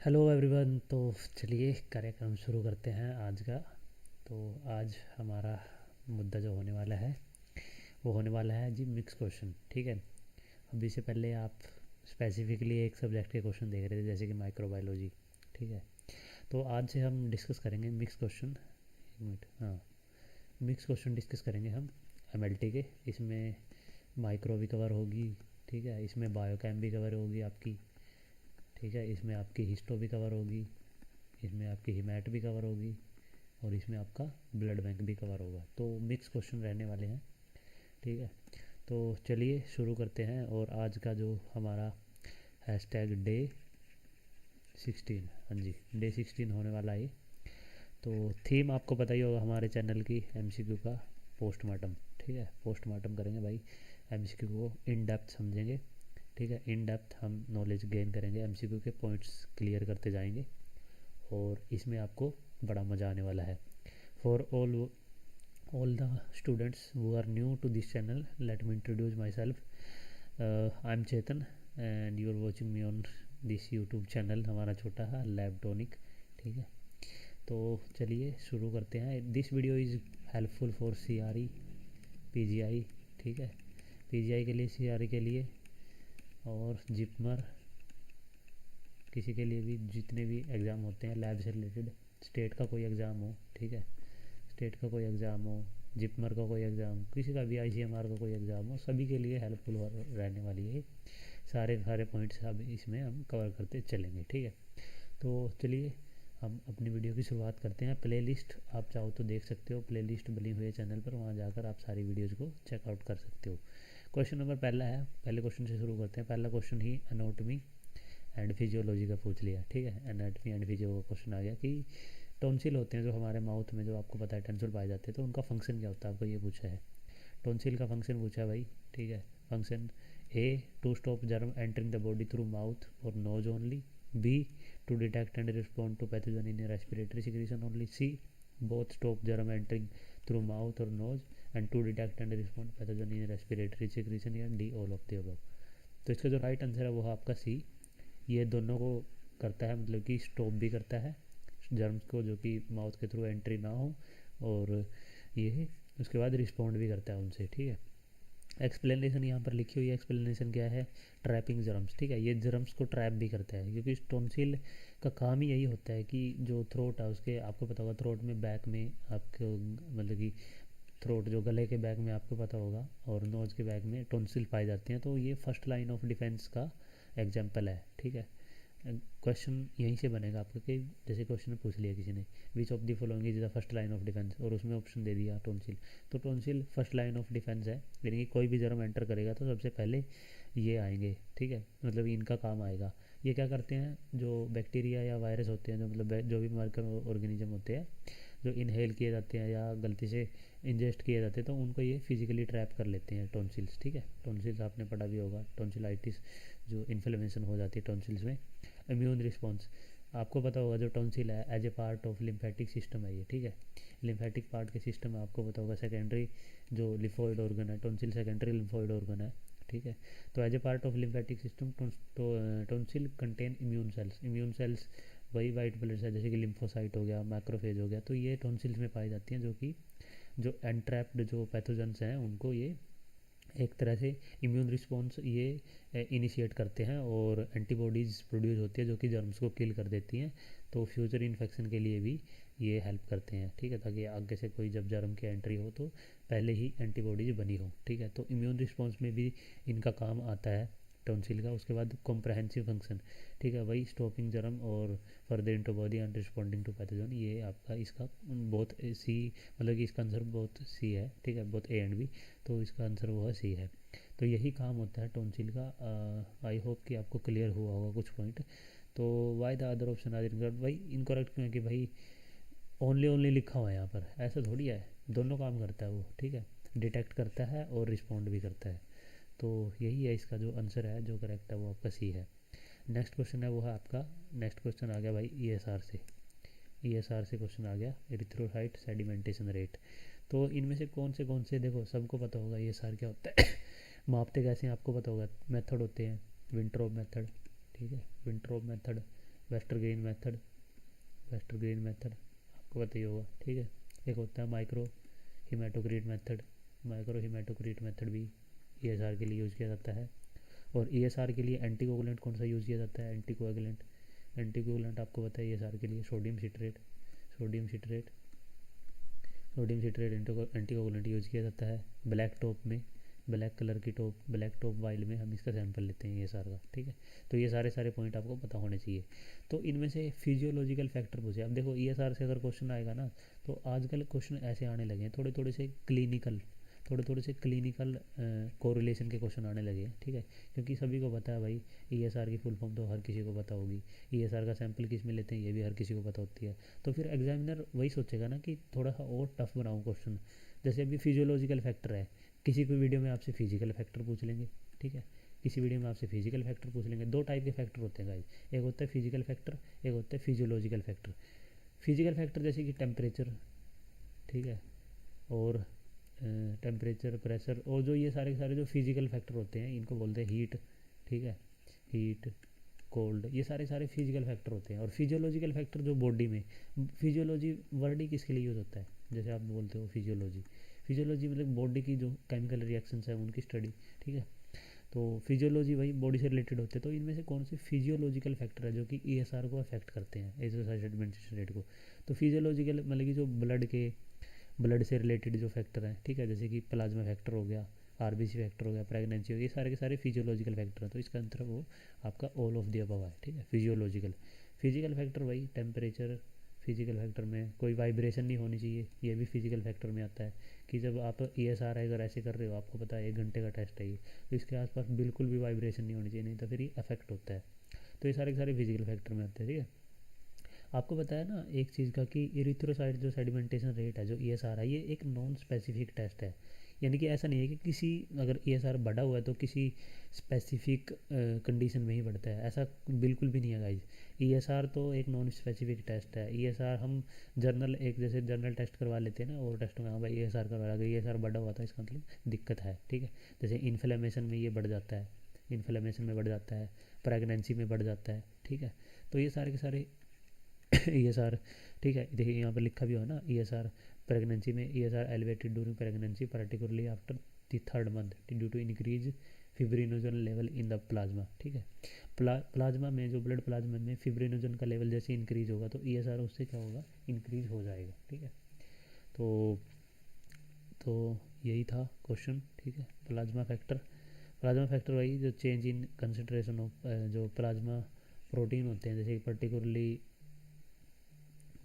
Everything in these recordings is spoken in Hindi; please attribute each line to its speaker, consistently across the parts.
Speaker 1: Hello everyone. तो चलिए कार्यक्रम शुरू करते हैं आज का। तो आज हमारा मुद्दा जो होने वाला है वो होने वाला है जी मिक्स क्वेश्चन। ठीक है। अभी से पहले आप स्पेसिफिकली एक सब्जेक्ट के क्वेश्चन देख रहे थे जैसे कि माइक्रोबायोलॉजी। ठीक है। तो आज से हम डिस्कस करेंगे मिक्स क्वेश्चन। एक मिनट, हाँ, मिक्स क्वेश्चन डिस्कस करेंगे हम एमएलटी के। इसमें माइक्रो भी कवर होगी। ठीक है। इसमें बायोकेम भी कवर होगी आपकी। ठीक है। इसमें आपकी हिस्टो भी कवर होगी। इसमें आपकी हिमैट भी कवर होगी। और इसमें आपका ब्लड बैंक भी कवर होगा। तो मिक्स क्वेश्चन रहने वाले हैं। ठीक है। तो चलिए शुरू करते हैं। और आज का जो हमारा हैशटैग डे 16, हाँ जी, डे 16 होने वाला है। तो थीम आपको पता ही होगा हमारे चैनल की एमसीक्यू का, पोस्टमार्टम। ठीक है। पोस्टमार्टम करेंगे भाई, एमसीक्यू को इन डेप्थ समझेंगे। ठीक है। इन डेप्थ हम नॉलेज गेन करेंगे, एमसीक्यू के पॉइंट्स क्लियर करते जाएंगे। और इसमें आपको बड़ा मज़ा आने वाला है। For all the students who are new to this channel, let me introduce myself. I'm Chetan and you are watching me on this YouTube channel हमारा छोटा सा लैबटॉनिक। ठीक है। तो चलिए शुरू करते हैं। This video is helpful for CRE PGI। ठीक है। PGI के लिए, CRE के लिए और जिपमर, किसी के लिए भी, जितने भी एग्ज़ाम होते हैं लैब से रिलेटेड, स्टेट का कोई एग्ज़ाम हो। ठीक है। स्टेट का कोई एग्ज़ाम हो, जिपमर का कोई एग्ज़ाम, किसी का भी ICMR का कोई एग्ज़ाम हो, सभी के लिए हेल्पफुल रहने वाली है। सारे सारे पॉइंट्स अब इसमें हम कवर करते चलेंगे। ठीक है। तो चलिए हम अपनी वीडियो की शुरुआत करते हैं। प्लेलिस्ट आप चाहो तो देख सकते हो, प्लेलिस्ट बनी हुई है चैनल पर, वहाँ जाकर आप सारी वीडियोज़ को चेकआउट कर सकते हो। क्वेश्चन नंबर पहला है, पहले क्वेश्चन से शुरू करते हैं। पहला question he anatomy and physiology का पूछ लिया। ठीक है। एनाटॉमी एंड फिजियो का क्वेश्चन आ गया कि टॉन्सिल होते हैं जो हमारे माउथ में, जो आपको पता है टॉन्सिल पाए जाते हैं, तो उनका फंक्शन क्या होता है, आपको ये पूछा है। टॉन्सिल का फंक्शन पूछा है भाई। ठीक है। Function A, to stop germ entering the body through mouth और nose only. B, to detect and respond to pathogen in respiratory secretion only. C, both stop germ entering through mouth और nose and to detect and respond pathogen in respiratory secretion, या D, all of the above. तो इसका जो राइट आंसर है वो है आपका सी। ये दोनों को करता है, मतलब कि स्टॉप भी करता है जर्म्स को जो कि माउथ के थ्रू एंट्री ना हो, और ये उसके बाद रिस्पॉन्ड भी करता है उनसे। ठीक है। एक्सप्लेनेशन यहाँ पर लिखी हुई है। एक्सप्लेनेशन क्या है? Trapping germs. ठीक है। ये जर्म्स को ट्रैप भी करता है, क्योंकि टॉन्सिल का काम ही यही होता है कि जो थ्रोट है उसके, आपको पता होगा थ्रोट में, बैक में आपको, मतलब कि थ्रोट जो गले के बैक में आपको पता होगा, और नोज़ के बैक में टॉन्सिल पाई जाती हैं। तो ये फर्स्ट लाइन ऑफ डिफेंस का एग्जाम्पल है। ठीक है। क्वेश्चन यहीं से बनेगा आपका कि जैसे क्वेश्चन में पूछ लिया किसी ने, which of the following is the first line of defence, और उसमें ऑप्शन दे दिया टॉन्सिल। तो tonsil first line of defence है, यानी कि कोई भी जर्म एंटर करेगा तो सबसे पहले ये आएंगे। ठीक है। मतलब इनका काम आएगा। ये क्या करते हैं, जो बैक्टीरिया या वायरस होते हैं, जो मतलब जो भी माइक्रो ऑर्गेनिज्म होते हैं जो इनहेल किए जाते हैं या गलती से इंजेस्ट किए जाते हैं, तो उनको ये फिजिकली ट्रैप कर लेते हैं टॉन्सिल्स। ठीक है। टॉन्सिल्स आपने पढ़ा भी होगा, टॉन्सिलाइटिस जो इन्फ्लेमेशन हो जाती है टॉन्सिल्स में। इम्यून रिस्पॉन्स, आपको पता होगा जो टॉन्सिल है as a part of lymphatic system है ये। ठीक है। लिम्फेटिक पार्ट के सिस्टम में आपको पता होगा सेकेंडरी जो लिम्फोइड ऑर्गन है, टॉन्सिल सेकेंडरी लिम्फोइड ऑर्गन है। ठीक है। तो as a part of lymphatic system tonsil contain immune cells. Immune cells वही वाइट ब्लड सेल जैसे कि लिम्फोसाइट हो गया, मैक्रोफेज हो गया, तो ये टॉन्सिल्स में पाई जाती हैं, जो कि जो एंट्रैप्ड जो पैथोजेंस हैं उनको ये एक तरह से इम्यून रिस्पॉन्स ये इनिशिएट करते हैं, और एंटीबॉडीज़ प्रोड्यूस होती है जो कि जर्म्स को किल कर देती हैं। तो फ्यूचर इन्फेक्शन के लिए भी ये हेल्प करते हैं। ठीक है। ताकि आगे से कोई जब जर्म की एंट्री हो तो पहले ही एंटीबॉडीज बनी हो। ठीक है। तो इम्यून रिस्पॉन्स में भी इनका काम आता है टॉन्सिल का। उसके बाद कॉम्प्रहेंसिव फंक्शन। ठीक है। वही स्टॉपिंग जर्म और further into body and responding to pathogen, ये आपका इसका बहुत सी, मतलब कि इसका आंसर बहुत सी है। ठीक है। बहुत ए एंड बी, तो इसका आंसर वो है सी है। तो यही काम होता है टॉन्सिल का। आई होप कि आपको क्लियर हुआ होगा कुछ पॉइंट। तो why the other option are incorrect, भाई इनकरेक्ट क्यों है कि भाई ओनली ओनली लिखा हुआ है यहाँ पर, ऐसा थोड़ी है। दोनों काम करता है वो। ठीक है। डिटेक्ट करता है और रिस्पॉन्ड भी करता है। तो यही है इसका जो आंसर है, जो करेक्ट है वो आपका सी है। नेक्स्ट क्वेश्चन है वो है आपका, नेक्स्ट क्वेश्चन आ गया भाई ESR से। ESR से क्वेश्चन आ गया, एरिथ्रोसाइट सेडिमेंटेशन रेट। तो इनमें से कौन से देखो सबको पता होगा ESR क्या होता है। मापते कैसे हैं आपको पता होगा, मेथड होते हैं, विंट्रोप मेथड। ठीक है। Wintrobe method, Wester green method, Wester green method आपको पता ही होगा, ठीक है। एक होता है माइक्रो हिमेटोक्रीट मेथड, माइक्रो हिमेटोक्रीट मेथड भी ईएसआर के लिए यूज़ किया जाता है। और ईएसआर के लिए एंटीकोगुलेंट कौन सा यूज़ किया जाता है, एंटीकोगुलेंट, एंटीकोगुलेंट आपको पता है ईएसआर के लिए sodium citrate, sodium citrate, sodium citrate anticoagulant use किया जाता है। ब्लैक टॉप में, ब्लैक कलर की टॉप, ब्लैक टॉप वाइल में हम इसका सैंपल लेते हैं ईएसआर का, ठीक है। तो ये सारे सारे पॉइंट आपको पता होने चाहिए। तो इनमें से फिजियोलॉजिकल फैक्टर पूछे, अब देखो ईएसआर से अगर क्वेश्चन आएगा ना, तो आजकल क्वेश्चन ऐसे आने लगे हैं थोड़े थोड़े से क्लिनिकल, थोड़े थोड़े से क्लिनिकल कोरिलेशन के क्वेश्चन आने लगे हैं, ठीक है। क्योंकि सभी को पता है भाई ईएसआर की फुल फॉर्म तो हर किसी को पता होगी, ईएसआर का सैंपल किस में लेते हैं ये भी हर किसी को पता होती है। तो फिर एग्जामिनर वही सोचेगा ना कि थोड़ा सा और टफ बनाऊँ क्वेश्चन। जैसे अभी फिजियोलॉजिकल फैक्टर है, किसी भी वीडियो में आपसे फिजिकल फैक्टर पूछ लेंगे, ठीक है, किसी वीडियो में आपसे फिजिकल फैक्टर पूछ लेंगे। दो टाइप के फैक्टर होते हैं गाइस, एक होता है फिजिकल फैक्टर, एक होता है फिजियोलॉजिकल फैक्टर। फिजिकल फैक्टर जैसे कि टेम्परेचर, ठीक है, और टेम्परेचर, प्रेशर, और जो ये सारे सारे जो फिजिकल फैक्टर होते हैं इनको बोलते हैं हीट, ठीक है, हीट, कोल्ड, ये सारे सारे फिजिकल फैक्टर होते हैं। और फिजियोलॉजिकल फैक्टर जो बॉडी में, फिजियोलॉजी वर्ड ही किसके लिए यूज़ होता है, जैसे आप बोलते हो फिजियोलॉजी, फिजियोलॉजी मतलब बॉडी की जो केमिकल रिएक्शंस है उनकी स्टडी, ठीक है। तो फिजियोलॉजी वही बॉडी से रिलेटेड होते हैं। तो इनमें से कौन से फिजियोलॉजिकल फैक्टर है जो कि ईएसआर को अफेक्ट करते हैं, एक्सरसाइज एडमिनिस्ट्रेशन रेट को। तो फिजियोलॉजिकल मतलब कि जो ब्लड से रिलेटेड जो फैक्टर हैं, ठीक है, जैसे कि प्लाज्मा फैक्टर हो गया, आरबीसी फैक्टर हो गया, प्रेगनेंसी हो गई, ये सारे के सारे फिजियोलॉजिकल फैक्टर हैं। तो इसका आंसर वो आपका ऑल ऑफ द अबव है, ठीक है, फिजियोलॉजिकल। फिजिकल फैक्टर वही टेम्परेचर, फिजिकल फैक्टर में कोई वाइब्रेशन नहीं होनी चाहिए, ये भी फिजिकल फैक्टर में आता है। कि जब आप ईएसआर अगर ऐसे कर रहे हो, आपको पता है 1 घंटे का टेस्ट है ये, तो इसके आसपास बिल्कुल भी वाइब्रेशन नहीं होनी चाहिए, नहीं तो फिर ये अफेक्ट होता है। तो ये सारे के सारे फिजिकल फैक्टर में आते हैं, ठीक है। आपको बताया ना एक चीज़ का कि इरिथ्रोसाइट जो सेडिमेंटेशन रेट है जो ईएसआर है, ये एक नॉन स्पेसिफिक टेस्ट है। यानी कि ऐसा नहीं है कि किसी, अगर ईएसआर बढ़ा हुआ है तो किसी स्पेसिफिक कंडीशन में ही बढ़ता है, ऐसा बिल्कुल भी नहीं है गाइज। ईएसआर तो एक नॉन स्पेसिफिक टेस्ट है। ईएसआर हम जर्नल, एक जैसे जर्नल टेस्ट करवा लेते हैं ना, और टेस्ट में हाँ भाई ईएसआर करवा, अगर ईएसआर बढ़ा हुआ था इसका मतलब दिक्कत है, ठीक है। जैसे इन्फ्लेमेशन में ये बढ़ जाता है, इन्फ्लेमेशन में बढ़ जाता है, प्रेगनेंसी में बढ़ जाता है, ठीक है। तो ये सारे के सारे ईएसआर, ठीक है, देखिए यहाँ पर लिखा भी हो ना, ईएसआर प्रेगनेंसी में, ESR elevated during pregnancy particularly after the 3rd month due to increase fibrinogen level in the plasma, ठीक है। प्लाज्मा में जो ब्लड प्लाज्मा में फिब्रिनोजन का लेवल जैसे इंक्रीज होगा तो ईएसआर उससे क्या होगा, इंक्रीज हो जाएगा, ठीक है। तो तो यही था क्वेश्चन, ठीक है। प्लाज्मा फैक्टर, प्लाज्मा फैक्टर वही जो चेंज इन कंसनट्रेशन ऑफ जो प्लाज्मा प्रोटीन होते हैं, जैसे पर्टिकुलरली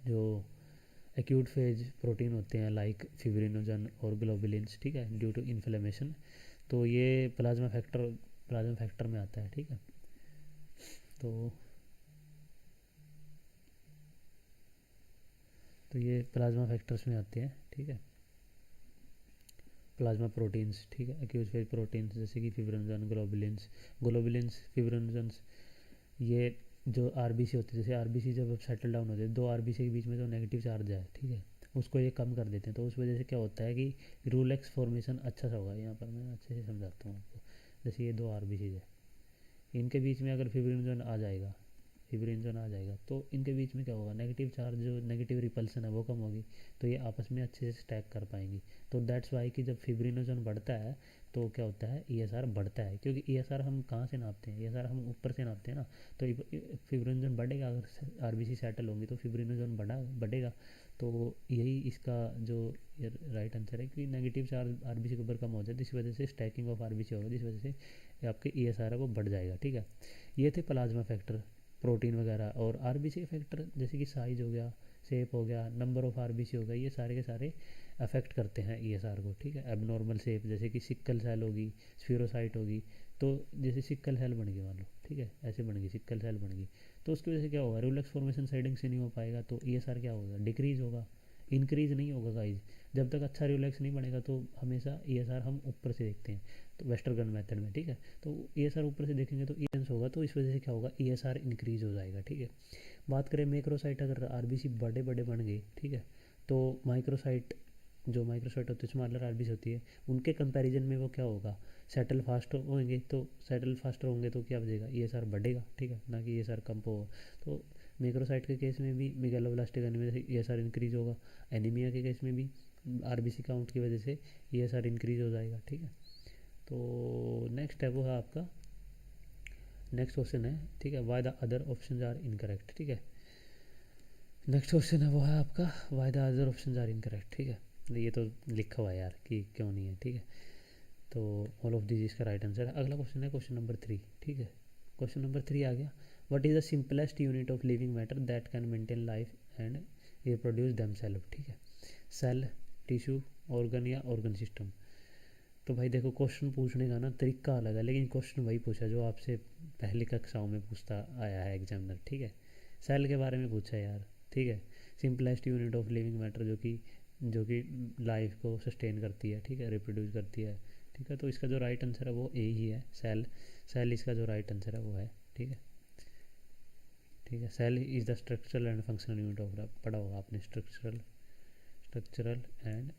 Speaker 1: जो एक्यूट फेज प्रोटीन होते हैं लाइक फिब्रिनोजन और ग्लोबुलिन्स, ठीक है, ड्यू टू इन्फ्लेमेशन। तो ये प्लाज्मा फैक्टर में आता है, ठीक है। तो तो ये प्लाज्मा फैक्टर्स में आते हैं, ठीक है। प्लाज्मा प्रोटीन्स, ठीक है, एक्यूट फेज प्रोटीन्स जैसे कि फिब्रिनोजन, ग्लोबुलिन्स, फिब्रिनोजन्स, ये जो आरबीसी होती है, जैसे आरबीसी जब सेटल डाउन होते हैं, दो आरबीसी के बीच में जो नेगेटिव चार्ज है, ठीक है, उसको ये कम कर देते हैं। तो उस वजह से क्या होता है कि रूलेक्स फॉर्मेशन अच्छा सा होगा। यहाँ पर मैं अच्छे से समझाता हूँ आपको। जैसे ये दो आरबीसी है, इनके बीच में अगर फिब्रिनोजन आ जाएगा, फिब्रिनोजन आ जाएगा तो इनके बीच में क्या होगा, नेगेटिव चार्ज, जो नेगेटिव रिपल्सन है वो कम होगी, तो ये आपस में अच्छे से स्टैक कर पाएंगी। तो दैट्स वाई कि जब फिब्रिनोजन बढ़ता है तो क्या होता है, ईएसआर बढ़ता है। क्योंकि ईएसआर हम कहाँ से नापते हैं, ईएसआर हम ऊपर से नापते हैं ना। तो फिब्रिनोजन बढ़ेगा, अगर आरबीसी सेटल होंगी तो फिब्रिनोजन बढ़ेगा। तो यही इसका जो राइट आंसर है कि नेगेटिव चार्ज आरबीसी के ऊपर कम हो जाए, जिस वजह से स्टैकिंग ऑफ आरबीसी होगा, जिस वजह से आपके ईएसआर है वो बढ़ जाएगा, ठीक है। ये थे प्लाज्मा फैक्टर, प्रोटीन वगैरह। और आरबीसी फैक्टर जैसे कि साइज हो गया, शेप हो गया, नंबर ऑफ आरबीसी हो गया, ये सारे के सारे अफेक्ट करते हैं ईएसआर को, ठीक है। एबनॉर्मल शेप जैसे कि सिक्कल सेल होगी, स्फीरोसाइट होगी, तो जैसे सिक्कल सेल बन गई मान लो, ठीक है, ऐसे बन गई सिक्कल सेल बन गई, तो उसकी वजह से क्या होगा, रिफ्लेक्स फॉर्मेशन साइडिंग से नहीं हो पाएगा, तो ईएसआर क्या होगा, डिक्रीज होगा, इंक्रीज नहीं होगा गाइज। जब तक अच्छा रिफ्लेक्स नहीं बनेगा तो हमेशा ईएसआर हम ऊपर से देखते हैं, तो वेस्टरगन मेथड में, ठीक है। तो ईएसआर ऊपर से देखेंगे तो ईएस होगा, तो इस वजह से क्या होगा, ईएसआर इंक्रीज हो जाएगा, ठीक है। बात करें मैक्रोसाइट, अगर आरबीसी बड़े बड़े बन गए, ठीक है, तो माइक्रोसाइट जो माइक्रोसाइट होती है, स्मॉलर आरबीसी होती है, उनके कंपैरिजन में वो क्या होगा, सेटल फास्ट होंगे। तो सेटल फास्टर होंगे तो क्या बचेगा, ईएसआर बढ़ेगा, ठीक है, ना कि ईएसआर कम होगा। तो मैक्रोसाइट के केस में भी मेगालोब्लास्टिक एनीमिया से ईएसआर इंक्रीज होगा, एनीमिया के केस में भी आरबीसी काउंट की वजह से ईएसआर इंक्रीज हो जाएगा, ठीक है। तो नेक्स्ट है वो है आपका, नेक्स्ट क्वेश्चन है, ठीक है, why the other option are incorrect, ठीक है। नेक्स्ट क्वेश्चन है वो है आपका, why the other option are incorrect, ठीक है। ये तो लिखा हुआ है यार कि क्यों नहीं है, ठीक है। तो ऑल ऑफ दिस इसका राइट आंसर है। अगला क्वेश्चन है क्वेश्चन नंबर 3, ठीक है। क्वेश्चन नंबर 3 आ गया, what is the simplest unit of living matter that can maintain life and reproduce themself, ठीक है। सेल, टिश्यू, ऑर्गन या ऑर्गन सिस्टम। तो भाई देखो, क्वेश्चन पूछने का ना तरीका अलग है, लेकिन क्वेश्चन वही पूछा जो आपसे पहली कक्षाओं में पूछता आया है एग्जामिनर, ठीक है। सेल के बारे में पूछा है यार, ठीक है। Simplest unit of living matter जो कि लाइफ को सस्टेन करती है, ठीक है, रिप्रोड्यूस करती है, ठीक है। तो इसका जो राइट आंसर है वो ए ही है, सेल। सेल इसका जो राइट आंसर है वो है, ठीक है, ठीक है। Cell is the structural and functional unit of, पढ़ा होगा आपने, structural and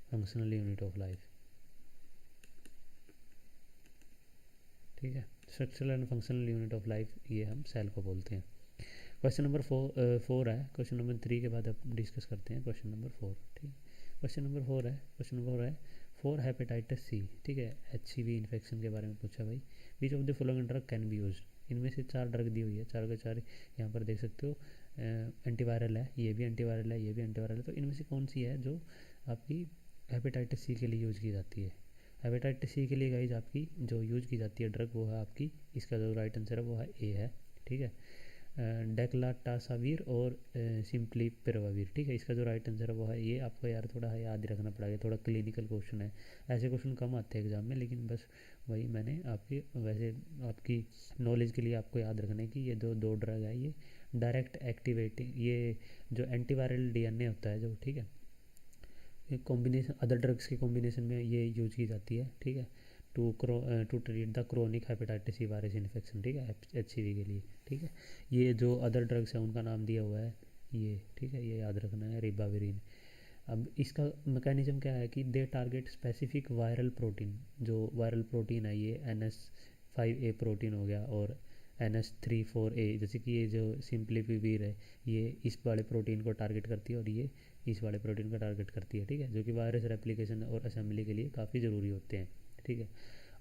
Speaker 1: functional unit of life, ठीक है। Structural and functional unit of life, ये हम सेल को बोलते हैं। क्वेश्चन नंबर 4 है। क्वेश्चन नंबर 3 के बाद अब डिस्कस करते हैं क्वेश्चन नंबर 4, ठीक है। क्वेश्चन नंबर 4 है, क्वेश्चन नंबर 4 है फॉर हेपेटाइटिस सी, ठीक है, HCV इन्फेक्शन के बारे में पूछा भाई। Which of the following drug can be use, इनमें से 4 ड्रग दी हुई है, 4 के 4 यहाँ पर देख सकते हो। एंटीवायरल है, ये भी एंटीवायरल है, ये भी एंटीवायरल है। तो इनमें से कौन सी है जो आपकी हेपेटाइटिस सी के लिए यूज़ की जाती है। हेपेटाइटिस सी के लिए गाइज आपकी जो यूज़ की जाती है ड्रग वो है आपकी, इसका जो राइट आंसर है वो है ए है, ठीक है। डेक्लाटासावीर और सिंपली पिरवावीर, ठीक है। इसका जो राइट आंसर है वो है ये। आपको यार थोड़ा याद ही रखना पड़ेगा, थोड़ा क्लिनिकल क्वेश्चन है, ऐसे क्वेश्चन कम आते हैं एग्जाम में, लेकिन बस वही मैंने आपके वैसे आपकी नॉलेज के लिए आपको याद रखना है कि ये दो ड्रग है, ये डायरेक्ट एक्टिवेटिंग, ये जो एंटीवायरल डीएनए होता है जो, ठीक है, ये कॉम्बिनेशन अदर ड्रग्स के कॉम्बिनेशन में ये यूज की जाती है, ठीक है, to treat the chronic hepatitis C virus infection, ठीक है, HCV के लिए, ठीक है। ये जो अदर ड्रग्स है उनका नाम दिया हुआ है ये, ठीक है, ये याद रखना है, रिबाविरिन। अब इसका मैकेनिज्म क्या है कि दे टारगेट स्पेसिफिक वायरल प्रोटीन, जो वायरल प्रोटीन है ये NS5A प्रोटीन हो गया, और NS34A, जैसे कि ये जो सिंप्लिपिवीर है ये इस वाले प्रोटीन को टारगेट करती है, और ये इस वाले प्रोटीन को टारगेट करती है, ठीक है, जो कि वायरस रेप्लिकेशन और असेंबली के लिए काफ़ी ज़रूरी होते हैं, ठीक है।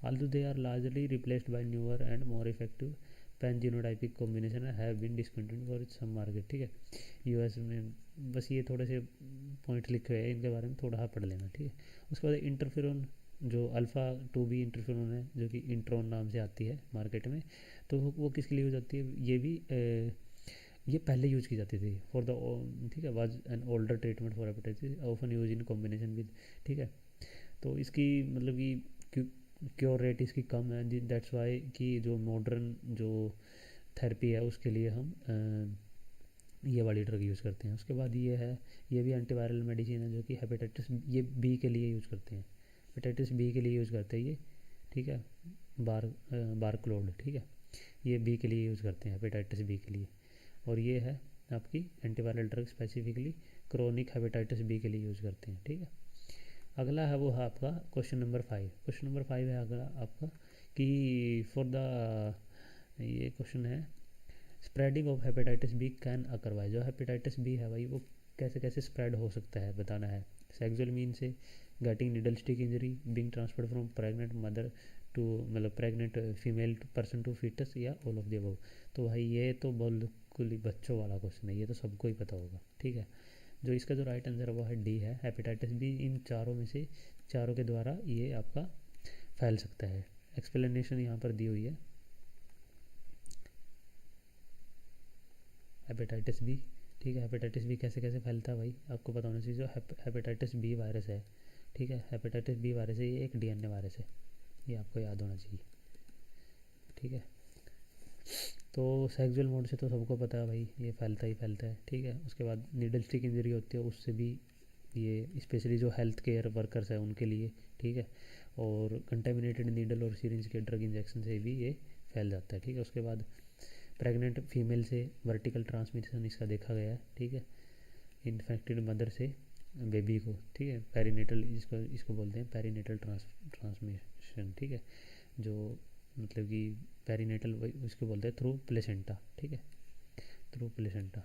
Speaker 1: although they are largely replaced by newer and more effective pan-genotypic combination have been discontinued for some market, ठीक है। US में बस ये थोड़े से पॉइंट लिखे हुए हैं, इनके बारे में थोड़ा सा पढ़ लेना, ठीक है। उसके बाद इंटरफेरोन, जो अल्फ़ा 2B इंटरफेरोन है, जो कि इंट्रोन नाम से आती है मार्केट में, तो वो किसके लिए यूज़ होती है, ये भी ये पहले यूज़ की जाती थी फॉर द, ठीक है, was an older treatment for hepatitis often use in combination with, ठीक है। तो इसकी मतलब कि क्योर रेट इसकी कम है, दैट्स वाई कि जो मॉडर्न जो थेरेपी है उसके लिए हम ये वाली ड्रग यूज़ करते हैं। उसके बाद ये है, ये भी एंटीवायरल मेडिसिन है जो कि हेपेटाइटिस ये बी के लिए यूज़ करते हैं, हेपेटाइटिस बी के लिए यूज़ करते हैं ये, ठीक है, बारक्लोड, ठीक है, ये बी के लिए यूज़ करते हैं, हेपेटाइटिस बी के लिए। और ये है आपकी antiviral drug specifically chronic hepatitis B के लिए यूज़ करते हैं, ठीक है। अगला है वो है आपका क्वेश्चन नंबर 5। क्वेश्चन नंबर 5 है अगला आपका कि फॉर द, ये क्वेश्चन है spreading of hepatitis B can occur by, जो हेपेटाइटिस बी है भाई वो कैसे कैसे स्प्रेड हो सकता है बताना है। सेक्सुअल मीन से, getting needle stick injury, being transferred from pregnant mother to, मतलब pregnant female person to foetus, या ऑल ऑफ द अबव। तो भाई ये तो बिल्कुल ही बच्चों वाला क्वेश्चन है, ये तो सबको ही पता होगा, ठीक है। जो इसका जो राइट आंसर है वो है डी है, हेपेटाइटिस बी इन चारों में से, चारों के द्वारा ये आपका फैल सकता है। एक्सप्लेनेशन यहाँ पर दी हुई है, हेपेटाइटिस बी, ठीक है। हेपेटाइटिस बी कैसे कैसे फैलता है भाई आपको पता होना चाहिए। जो हेपेटाइटिस बी वायरस है, ठीक है, हेपेटाइटिस बी वायरस है, ये एक DNA वायरस है, ये आपको याद होना चाहिए, ठीक है। तो सेक्सुअल मोड से तो सबको पता है भाई ये फैलता ही फैलता है, ठीक है। उसके बाद नीडल स्टिक इंजरी होती है, उससे भी ये स्पेशली जो हेल्थ केयर वर्कर्स है उनके लिए, ठीक है। और कंटेमिनेटेड नीडल और सीरिंज के ड्रग इंजेक्शन से भी ये फैल जाता है, ठीक है। उसके बाद प्रेग्नेंट फीमेल से वर्टिकल ट्रांसमिशन इसका देखा गया है, ठीक है। इन्फेक्टेड मदर से बेबी को, ठीक है। पेरीनेटल, इसको इसको बोलते हैं पेरीनेटल ट्रांसमिशन, ठीक है। जो मतलब कि पेरीनेटल उसको बोलते हैं थ्रू प्लेसेंटा, ठीक है। थ्रू प्लेसेंटा,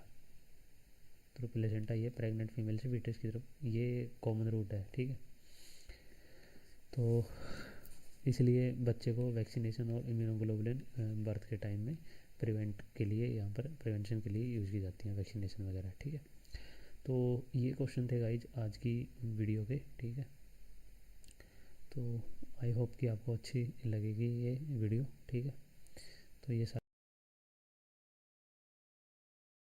Speaker 1: थ्रू प्लेसेंटा ये प्रेग्नेंट फीमेल से फीटस की तरफ, ये कॉमन रूट है, ठीक है। तो इसलिए बच्चे को वैक्सीनेशन और इम्यूनोग्लोबुलिन बर्थ के टाइम में प्रिवेंट के लिए, यहाँ पर प्रिवेंशन के लिए यूज़ की जाती हैं वैक्सीनेशन वगैरह, ठीक है। तो ये क्वेश्चन थे गाइज आज की वीडियो के, ठीक है। तो आई होप कि आपको अच्छी लगेगी ये वीडियो, ठीक है। तो ये